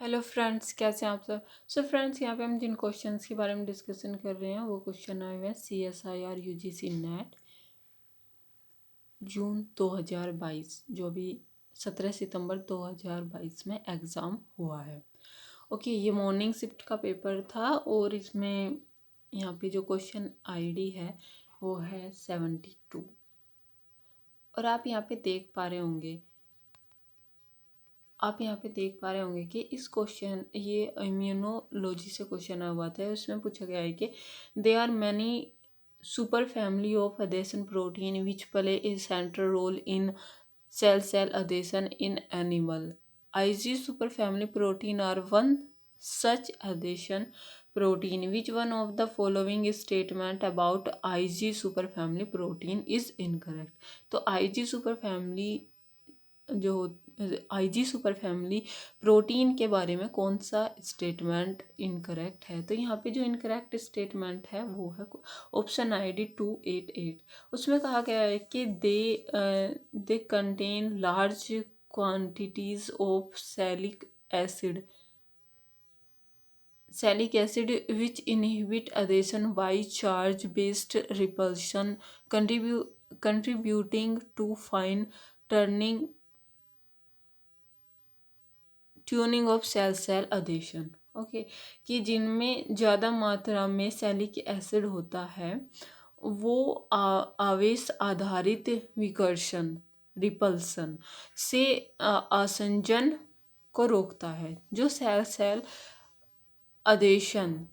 Hello friends, कैसे हैं आप सब। सो फ्रेंड्स, यहाँ पे हम जिन क्वेश्चंस के बारे में डिस्कशन कर रहे हैं वो क्वेश्चन आए हुए हैं CSIR UGC नेट जून 2022, जो भी 17 सितंबर 2022 में एग्ज़ाम हुआ है। ओके, ये मॉर्निंग शिफ्ट का पेपर था और इसमें यहाँ पे जो क्वेश्चन आईडी है वो है 72। और आप यहाँ पे देख पा रहे होंगे कि इस क्वेश्चन ये इम्यूनोलॉजी से क्वेश्चन आया हुआ था। उसमें पूछा गया है कि they are many super family of adhesion protein which play a central role in cell adhesion in animal. IG super family protein are one such adhesion protein. Which one of the following statement about IG super family protein is incorrect? तो IG super family जो IG super family protein के बारे में कौन सा statement incorrect है। तो यहाँ पे जो इनकरेक्ट स्टेटमेंट है वो है ऑप्शन ID 288। उसमें कहा गया है कि they contain large quantities of sialic acid which inhibit adhesion by charge based repulsion, contributing to fine turning tuning of cell adhesion. Okay, कि जिनमें ज़्यादा मात्रा में सैलिक एसिड होता है वो आवेश आधारित विकर्षण रिपल्सन से आसंजन को रोकता है, जो सेल अडेशन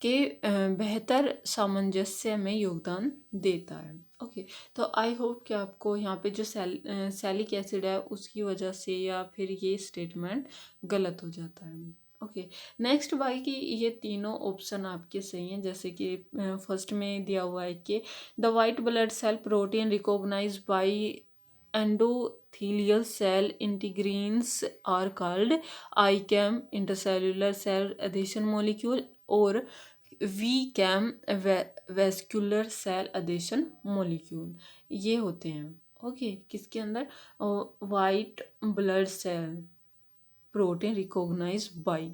के बेहतर सामंजस्य में योगदान देता है। ओके, तो आई होप कि आपको यहाँ पे जो सैलिक एसिड है उसकी वजह से या फिर ये स्टेटमेंट गलत हो जाता है। ओके, नेक्स्ट बाकी ये तीनों ऑप्शन आपके सही हैं। जैसे कि फर्स्ट में दिया हुआ है कि the white blood cell protein recognise by endothelial cell integrins are called ICAM intercellular cell adhesion molecule और VCAM vascular cell adhesion molecule, ये होते हैं। ओके, किसके अंदर white blood cell protein recognise by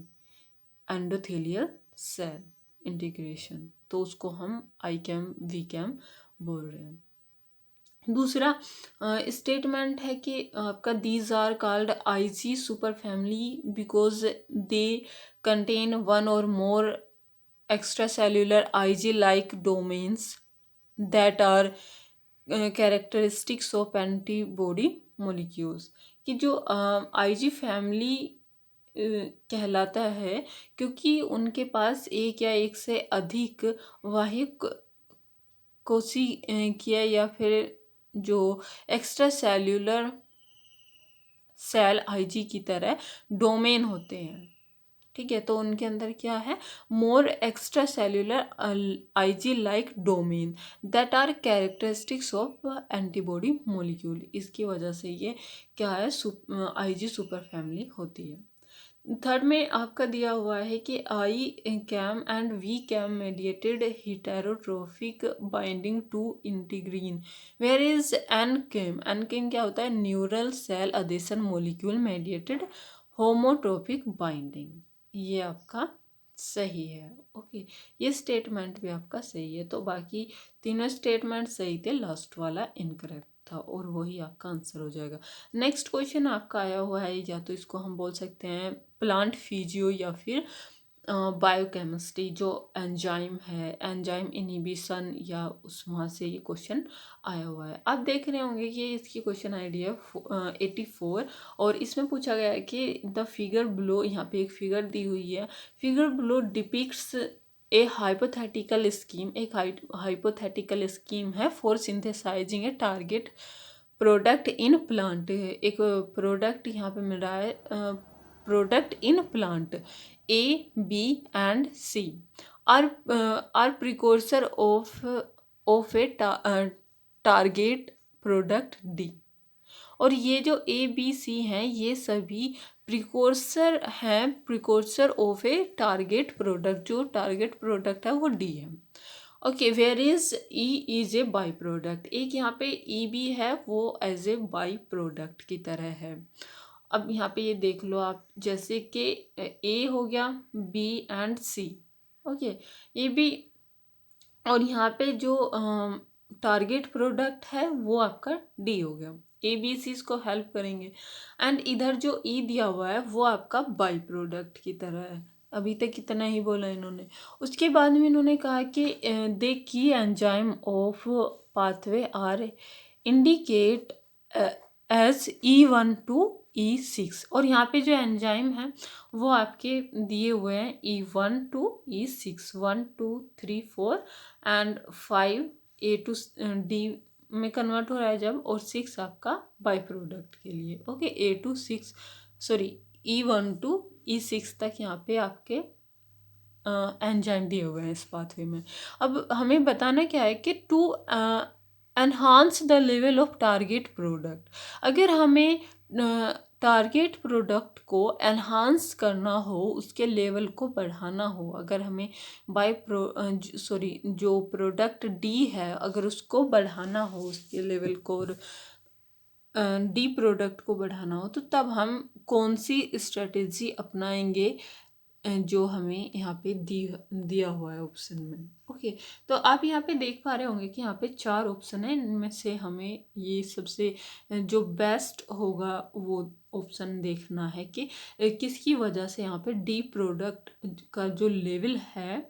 endothelial cell integration, तो उसको हम ICAM VCAM बोल रहे हैं। दूसरा स्टेटमेंट है कि आपका these are called IG super family because they contain one or more extracellular IG like domains that are characteristics of antibody molecules। कि जो IG फैमिली कहलाता है क्योंकि उनके पास एक या एक से अधिक वाहिक कोशिकीय या फिर जो एक्स्ट्रा सेल्यूलर सेल IG की तरह डोमेन होते हैं। ठीक है, तो उनके अंदर क्या है, more extracellular IG like domain that are characteristics of antibody molecule. इसकी वजह से ये क्या है, IG सुपर फैमिली होती है। थर्ड में आपका दिया हुआ है कि ICAM and VCAM mediated heterotrophic binding to integrin, where is NCAM क्या होता है, neural cell adhesion molecule mediated homotropic binding. ये आपका सही है। ओके, ये स्टेटमेंट भी आपका सही है। तो बाकी तीनों स्टेटमेंट सही थे, लास्ट वाला इनकरेक्ट था और वही आपका आंसर हो जाएगा। नेक्स्ट क्वेश्चन आपका आया हुआ है, या तो इसको हम बोल सकते हैं प्लांट फिजियो या फिर बायोकेमिस्ट्री, जो एंजाइम है, एंजाइम इनहिबिशन, या उस वहाँ से ये क्वेश्चन आया हुआ है। आप देख रहे होंगे कि इसकी क्वेश्चन आईडी है 84 और इसमें पूछा गया है कि द फिगर बिलो, यहाँ पे एक फिगर दी हुई है, फिगर बिलो डिपिक्ट्स ए हाइपोथेटिकल स्कीम। एक हाइपोथेटिकल स्कीम है for synthesising A target product in plant. एक प्रोडक्ट यहाँ पे मिल रहा है, product in plant A, B and C are precursor of a target product D। और ये जो ABC हैं ये सभी प्रिकोर्सर हैं, precursor of a target product. जो टारगेट प्रोडक्ट है वो D है। Okay, where is E is a byproduct. एक यहाँ पे E भी है, वो एज ए बाई प्रोडक्ट की तरह है। अब यहाँ पे ये देख लो आप, जैसे कि ए हो गया, बी एंड सी, ओके, ये भी, और यहाँ पे जो टारगेट प्रोडक्ट है वो आपका डी हो गया। ए बी सी इसको हेल्प करेंगे, एंड इधर जो ई दिया हुआ है वो आपका बाई प्रोडक्ट की तरह है। अभी तक इतना ही बोला इन्होंने। उसके बाद में इन्होंने कहा कि they key enzyme of pathway are indicate as E1 to E6, और यहाँ पे जो एंजाइम है वो आपके दिए हुए हैं E1 to E6, 1 2 3 4 and 5 A to D में कन्वर्ट हो रहा है जब, और 6 आपका बाई प्रोडक्ट के लिए, okay, A to 6 sorry E1 to E6 तक यहाँ पे आपके एंजाइम दिए हुए हैं इस पाथवे में। अब हमें बताना क्या है कि to enhance the level of target product, अगर हमें टारगेट प्रोडक्ट को एनहांस करना हो, उसके लेवल को बढ़ाना हो, अगर हमें जो प्रोडक्ट डी है अगर उसको बढ़ाना हो, उसके लेवल को, और डी प्रोडक्ट को बढ़ाना हो, तो तब हम कौन सी स्ट्रेटेजी अपनाएंगे जो हमें यहाँ पे दिया हुआ है ऑप्शन में, ओके। तो आप यहाँ पे देख पा रहे होंगे कि यहाँ पे 4 ऑप्शन है, इनमें से हमें ये सबसे जो बेस्ट होगा वो ऑप्शन देखना है कि किसकी वजह से यहाँ पे डी प्रोडक्ट का जो लेवल है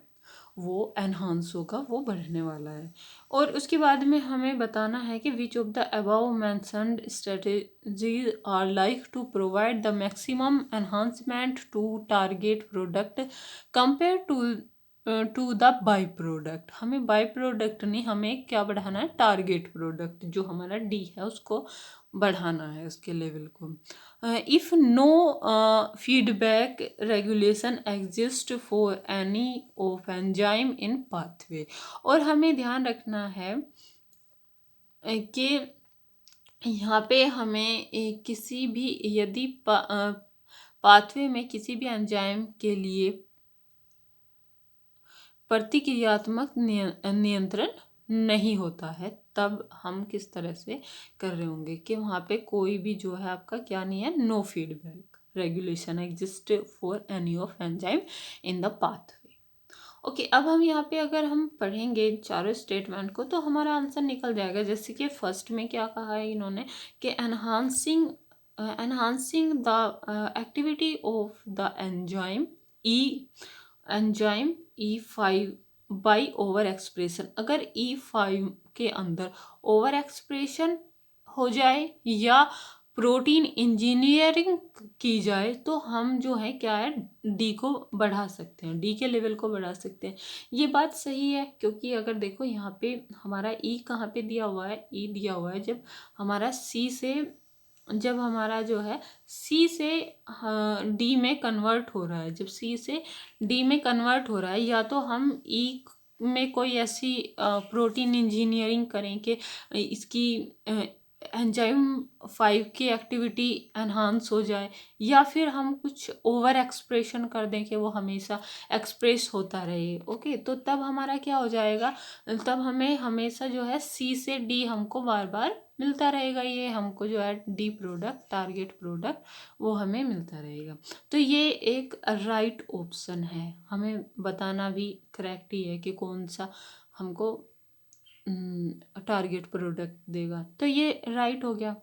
वो एनहांस होगा, वो बढ़ने वाला है। और उसके बाद में हमें बताना है कि which of the above mentioned strategies are like to provide the maximum enhancement to target product compare to the byproduct. हमें बाई प्रोडक्ट नहीं, हमें क्या बढ़ाना है, टारगेट प्रोडक्ट जो हमारा डी है उसको बढ़ाना है, उसके लेवल को। If no feedback regulation exist for any of enzyme in pathway, और हमें ध्यान रखना है कि यहाँ पे हमें किसी भी यदि पाथवे में किसी भी एंजाइम के लिए प्रतिक्रियात्मक नियंत्रण नहीं होता है, तब हम किस तरह से कर रहे होंगे कि वहाँ पे कोई भी जो है आपका क्या नहीं है, no feedback regulation exist for any of enzyme in the pathway, okay. अब हम यहाँ पे अगर हम पढ़ेंगे इन चारों स्टेटमेंट को तो हमारा आंसर निकल जाएगा। जैसे कि फर्स्ट में क्या कहा है इन्होंने कि enhancing the activity of the enzyme E5 by over expression, अगर E5 के अंदर ओवर एक्सप्रेशन हो जाए या प्रोटीन इंजीनियरिंग की जाए तो हम जो है क्या है, डी को बढ़ा सकते हैं, डी के लेवल को बढ़ा सकते हैं। ये बात सही है, क्योंकि अगर देखो यहाँ पे हमारा ई कहाँ पे दिया हुआ है, ई दिया हुआ है जब हमारा जो है सी से डी में कन्वर्ट हो रहा है, जब सी से डी में कन्वर्ट हो रहा है, या तो हम ई में कोई ऐसी प्रोटीन इंजीनियरिंग करें कि इसकी एंजाइम 5 की एक्टिविटी एनहांस हो जाए, या फिर हम कुछ ओवर एक्सप्रेशन कर दें कि वो हमेशा एक्सप्रेस होता रहे, ओके। तो तब हमारा क्या हो जाएगा, तब हमें हमेशा जो है सी से डी हमको बार बार मिलता रहेगा, ये हमको जो है डी प्रोडक्ट टारगेट प्रोडक्ट वो हमें मिलता रहेगा। तो ये एक राइट ऑप्शन है, हमें बताना भी करेक्ट ही है कि कौन सा हमको टारगेट प्रोडक्ट देगा, तो ये राइट हो गया,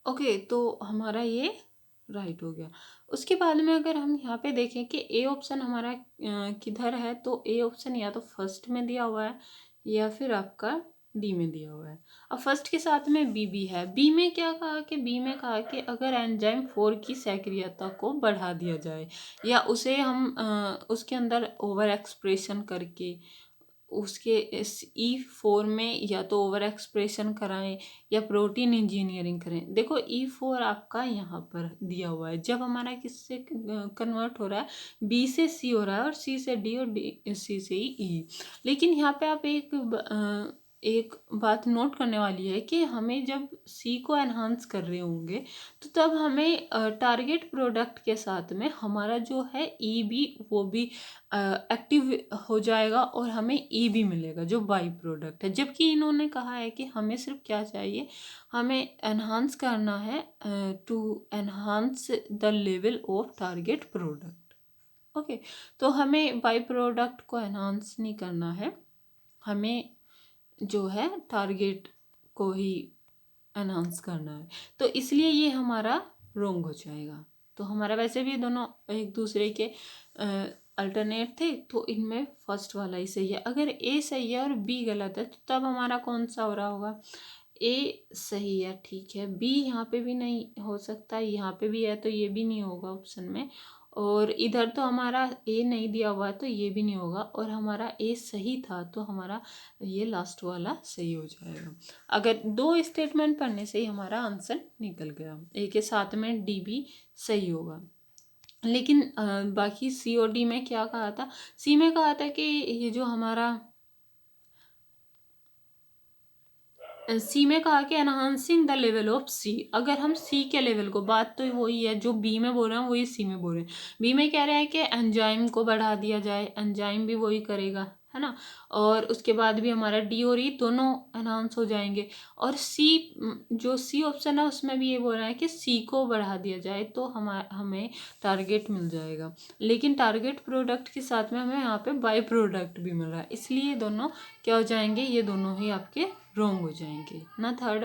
ओके। तो हमारा ये राइट हो गया। उसके बाद में अगर हम यहाँ पे देखें कि ए ऑप्शन हमारा किधर है, तो ए ऑप्शन या तो फर्स्ट में दिया हुआ है या फिर आपका डी में दिया हुआ है। अब फर्स्ट के साथ में बी भी है। बी में क्या कहा कि बी में कहा कि अगर एंजाइम 4 की सक्रियता को बढ़ा दिया जाए या उसे हम उसके अंदर ओवर एक्सप्रेशन करके उसके इस E4 में या तो ओवर एक्सप्रेशन कराएं या प्रोटीन इंजीनियरिंग करें। देखो E4 आपका यहाँ पर दिया हुआ है, जब हमारा किससे कन्वर्ट हो रहा है, बी से सी हो रहा है और सी से डी और डी सी से ई। लेकिन यहाँ पे आप एक एक बात नोट करने वाली है कि हमें जब सी को एनहांस कर रहे होंगे तो तब हमें टारगेट प्रोडक्ट के साथ में हमारा जो है ई भी वो भी एक्टिव हो जाएगा और हमें ई भी मिलेगा जो बाई प्रोडक्ट है। जबकि इन्होंने कहा है कि हमें सिर्फ क्या चाहिए, हमें एनहांस करना है to enhance the level of target product. Okay, तो हमें बाई प्रोडक्ट को एनहांस नहीं करना है, हमें जो है टारगेट को ही एनहांस करना है। तो इसलिए ये हमारा रोंग हो जाएगा। तो हमारा वैसे भी दोनों एक दूसरे के अल्टरनेट थे, तो इनमें फर्स्ट वाला ही सही है। अगर ए सही है और बी गलत है तो तब हमारा कौन सा हो रहा होगा, ए सही है, ठीक है, बी यहाँ पे भी नहीं हो सकता, यहाँ पे भी है तो ये भी नहीं होगा ऑप्शन में, और इधर तो हमारा ए नहीं दिया हुआ है तो ये भी नहीं होगा, और हमारा ए सही था तो हमारा ये लास्ट वाला सही हो जाएगा। अगर दो स्टेटमेंट पढ़ने से ही हमारा आंसर निकल गया, ए के साथ में डी भी सही होगा। लेकिन बाकी सी और डी में क्या कहा था, सी में कहा था कि ये जो हमारा सी में कहा कि एनहांसिंग द लेवल ऑफ सी, अगर हम सी के लेवल को, बात तो वही है जो बी में बोल रहे हैं वही सी में बोल रहे हैं। बी में कह रहे हैं कि एंजाइम को बढ़ा दिया जाए, एंजाइम भी वही करेगा, है ना, और उसके बाद भी हमारा डी और ई दोनों एनहांस हो जाएंगे। और सी, जो सी ऑप्शन है उसमें भी ये बोल रहा है कि सी को बढ़ा दिया जाए तो हमें टारगेट मिल जाएगा। लेकिन टारगेट प्रोडक्ट के साथ में हमें यहाँ पे बाई प्रोडक्ट भी मिल रहा है, इसलिए दोनों क्या हो जाएंगे, ये दोनों ही आपके रोंग हो जाएंगे। ना थर्ड,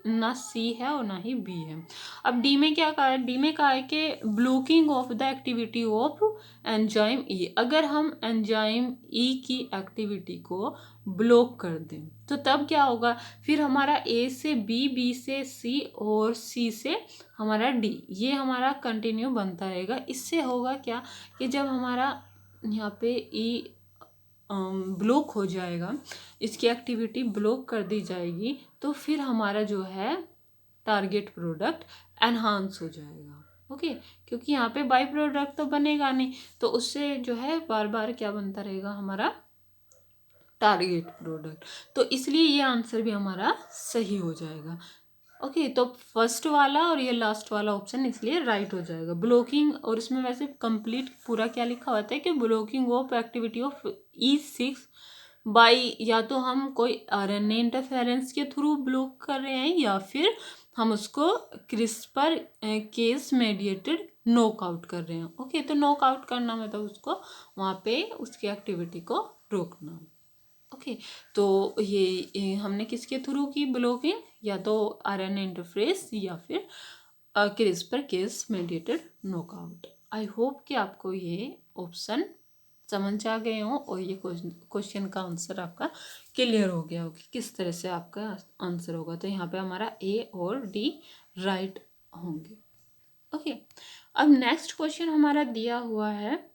ना सी है और ना ही बी है। अब डी में क्या कहा है, डी में कहा है कि blocking of the activity of enzyme E, अगर हम एंजाइम ई की एक्टिविटी को ब्लॉक कर दें तो तब क्या होगा, फिर हमारा ए से बी, बी से सी और सी से हमारा डी, ये हमारा कंटिन्यू बनता रहेगा। इससे होगा क्या कि जब हमारा यहाँ पे ई ब्लॉक हो जाएगा, इसकी एक्टिविटी ब्लॉक कर दी जाएगी, तो फिर हमारा जो है टारगेट प्रोडक्ट एनहांस हो जाएगा। ओके, क्योंकि यहाँ पे बाई प्रोडक्ट तो बनेगा नहीं, तो उससे जो है बार बार क्या बनता रहेगा, हमारा टारगेट प्रोडक्ट। तो इसलिए ये आंसर भी हमारा सही हो जाएगा। ओके, तो फर्स्ट वाला और ये लास्ट वाला ऑप्शन इसलिए राइट हो जाएगा। ब्लॉकिंग, और इसमें वैसे कंप्लीट पूरा क्या लिखा होता है कि blocking of activity of E6 by, या तो हम कोई RNA इंटरफेरेंस के थ्रू ब्लॉक कर रहे हैं या फिर हम उसको क्रिस्पर केस मेडिएटेड नॉकआउट कर रहे हैं। ओके, तो नॉकआउट करना मतलब उसको वहाँ पे उसकी एक्टिविटी को रोकना। ओके, तो ये हमने किसके थ्रू की ब्लॉकिंग, या तो RNA इंटरफेरेंस या फिर CRISPR Cas mediated knockout. I hope कि आपको ये ऑप्शन समझ आ गए हो और ये क्वेश्चन का आंसर आपका क्लियर हो गया हो कि किस तरह से आपका आंसर होगा। तो यहाँ पे हमारा ए और डी राइट होंगे। ओके, अब नेक्स्ट क्वेश्चन हमारा दिया हुआ है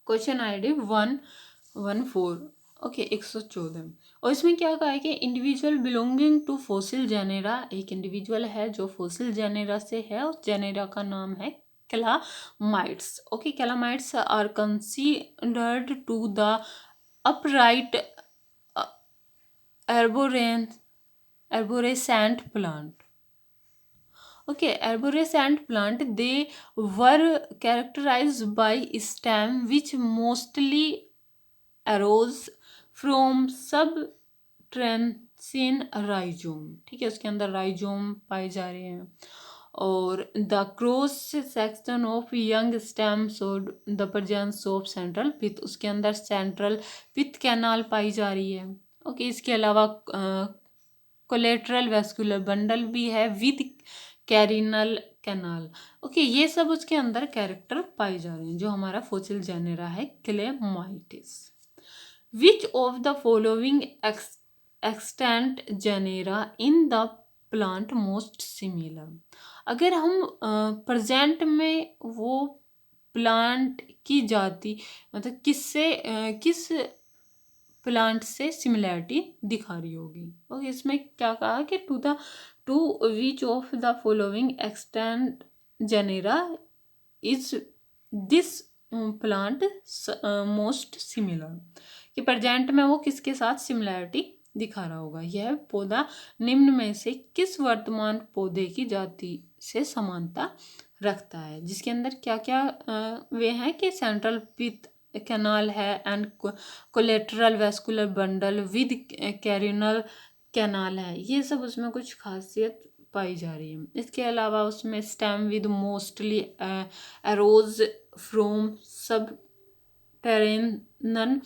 क्वेश्चन ID 114। ओके, 114, और इसमें क्या कहा है कि individual belonging to fossil genera, एक इंडिविजुअल है जो फॉसिल जेनेरा से है, उस जेनेरा का नाम है Calamites. Okay, Calamites are considered to the upright arborescent plant. Okay, arborescent plant, they were characterized by stem which mostly arose from subterranean rhizome। ठीक है, उसके अंदर राइजोम पाए जा रहे हैं, और the cross section of young stems और द प्रेजेंस ऑफ सेंट्रल पिथ, उसके अंदर सेंट्रल पिथ कैनाल पाई जा रही है। ओके, इसके अलावा कोलेटरल वेस्कुलर बंडल भी है विद कैरिनल कैनाल। ओके, ये सब उसके अंदर कैरेक्टर पाए जा रहे हैं जो हमारा फॉसिल जेनेरा है Calamites. Which of the following extant genera in the plant most similar, अगर हम प्रेजेंट में वो प्लांट की जाति मतलब किस प्लांट से सिमिलैरिटी दिखा रही होगी। ओके, इसमें क्या कहा कि to which of the following extant genera is this plant most similar, कि प्रेजेंट में वो किसके साथ सिमिलैरिटी दिखा रहा होगा। यह पौधा निम्न में से किस वर्तमान पौधे की जाति से समानता रखता है, जिसके अंदर क्या क्या वे हैं कि सेंट्रल पिथ कैनाल है and collateral vascular bundle with carinal canal है। ये सब उसमें कुछ खासियत पाई जा रही है। इसके अलावा उसमें stem with mostly arose from सब टेरेनन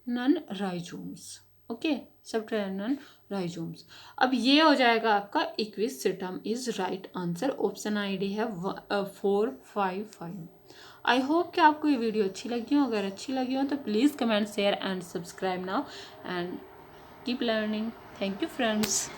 none rhizomes. Okay, subterranean rhizomes. अब ये हो जाएगा आपका Equisetum is right answer. Option ID है 4, 5, 5। आई होप कि आपको ये वीडियो अच्छी लगी हो। अगर अच्छी लगी हो तो please comment share and subscribe now and keep learning. Thank you friends.